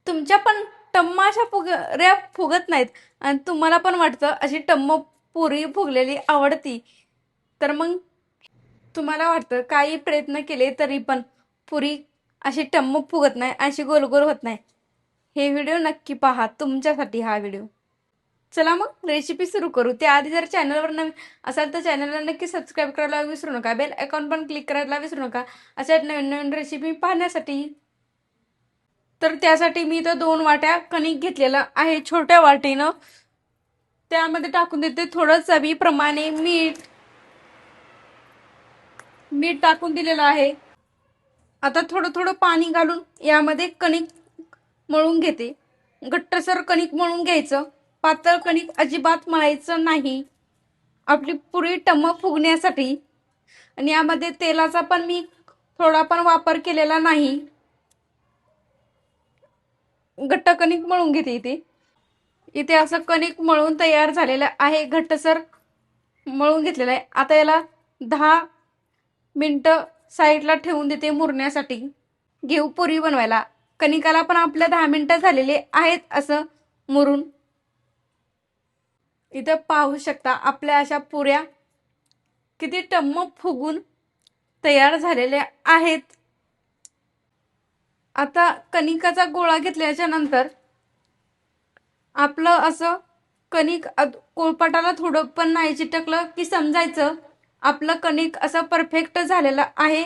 तुमच्या पण टम्मा अशा फुगऱ्या फुगत नाहीत आणि तुम्हाला पण वाटतं अशी टम्म पुरी फुगलेली आवडती, तर मग तुम्हाला वाटतं काही प्रयत्न केले तरी पण पुरी अशी टम्म फुगत नाही, अशी गोल गोल होत नाही. हे व्हिडिओ नक्की पहा, तुमच्यासाठी हा व्हिडिओ. चला मग रेसिपी सुरू करू. त्याआधी जर चॅनलवर नवीन असाल तर चॅनलला नक्की सबस्क्राईब करायला विसरू नका. बेल आयकॉन पण क्लिक करायला विसरू नका अशा नवीन नवीन रेसिपी पाहण्यासाठी. तर त्यासाठी मी इथं 2 वाट्या कणिक घेतलेलं आहे छोट्या वाटीनं. त्यामध्ये टाकून देते थोडं चवीप्रमाणे मीठ टाकून दिलेलं आहे. आता थोडं थोडं पाणी घालून यामध्ये कणिक मळून घेते. घट्टसर कणिक मळून घ्यायचं, पातळ कणिक अजिबात मळायचं नाही आपली पुरी टम्म फुगण्यासाठी. आणि यामध्ये तेलाचा पण मी थोडा पण वापर केलेला नाही. घट्ट कणिक मळून घेते इथे असं कणिक मळून तयार झालेलं आहे, घट्टसर मळून घेतलेलं आहे. आता याला 10 मिनिटं साईडला ठेवून देते मुरण्यासाठी. घेऊ पुरी बनवायला. कणिकाला पण आपल्या 10 मिनिटं झालेले आहेत असं मुरून. इथं पाहू शकता आपल्या अशा पुऱ्या किती टम्म फुगून तयार झालेल्या आहेत. आता कणिकाचा गोळा घेतल्याच्या नंतर आपलं असं कणिक पोळपाटाला थोडं पण नाही चिटकलं की समजायचं आपलं कणिक असं परफेक्ट झालेलं आहे.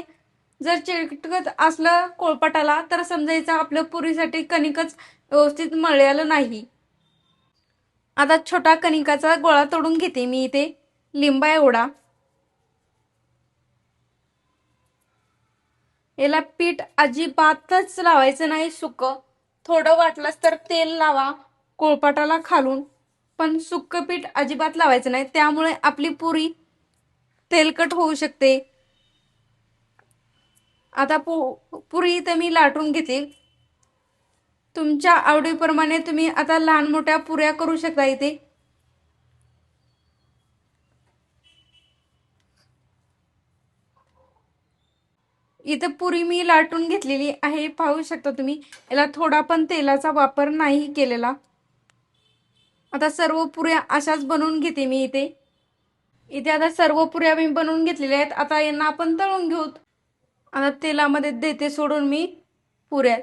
जर चिटकत असलं पोळपाटाला तर समजायचं आपल्या पुरीसाठी कणिकच व्यवस्थित मळलेलं नाही. आता छोटा कणिकाचा गोळा तोडून घेते मी इथे लिंबा एवढा. याला पीठ अजिबातच लावायचं नाही सुकं. थोडं वाटलंच तर तेल लावा पोळपाटाला खालून, पण सुकं पीठ अजिबात लावायचं नाही, त्यामुळे आपली पुरी तेलकट होऊ शकते. आता पुरी इथे मी लाटून घेते. तुमच्या आवडीप्रमाणे तुम्ही आता लहान मोठ्या पुऱ्या करू शकता इथे. इथे पुरी मी लाटून घेतलेली आहे, पाहू शकता तुम्ही. याला थोडा पण तेलाचा वापर नाही केलेला. आता सर्व पुऱ्या अशाच बनवून घेते मी इथे आता सर्व पुऱ्या मी बनवून घेतलेल्या आहेत. आता यांना आपण तळून घेऊ. आता तेलामध्ये देते सोडून मी पुऱ्या.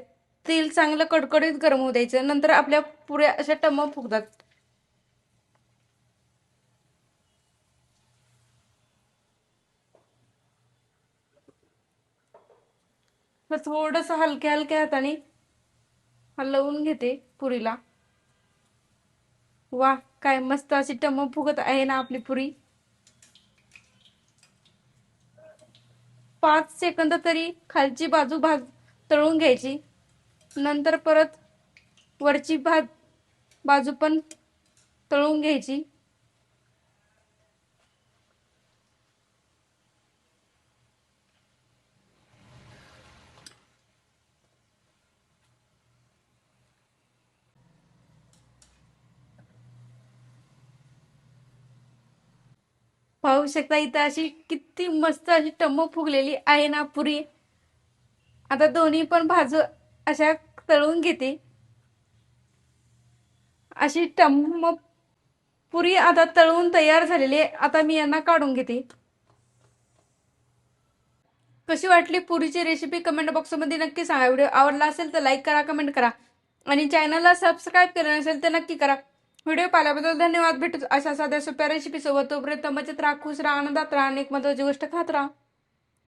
तेल चांगलं कडकडीत गरम होऊ द्यायचं, नंतर आपल्या पुऱ्या अशा टम्म फुगतात. थोडस हलक्या हलक्या हाताने हलवून घेते पुरीला. वा, काय मस्त अशी टम्म फुगत आहे ना आपली पुरी. 5 सेकंद तरी खालची बाजू तळून घ्यायची, नंतर परत वरची बाजू पण तळून घ्यायची. पाहू शकता इथं अशी किती मस्त अशी टम्म फुगलेली आहे ना पुरी. आता दोन्ही पण बाजू अशा तळून घेते. अशी टम्म पुरी आता तळून तयार झालेली आहे. आता मी यांना काढून घेते. कशी वाटली पुरीची रेसिपी कमेंट बॉक्समध्ये नक्की सांगा. व्हिडिओ आवडला असेल तर लाईक करा, कमेंट करा आणि चॅनलला सबस्क्राईब केलं नसेल तर नक्की करा. व्हिडिओ पाहिल्याबद्दल धन्यवाद. भेटू अशा साध्या सोप्या रेसिपी सोबत. तोपर्यंत मजेत राहा, खुश राहा, आनंदात राहा आणि एक महत्त्वाची गोष्ट खात राहा.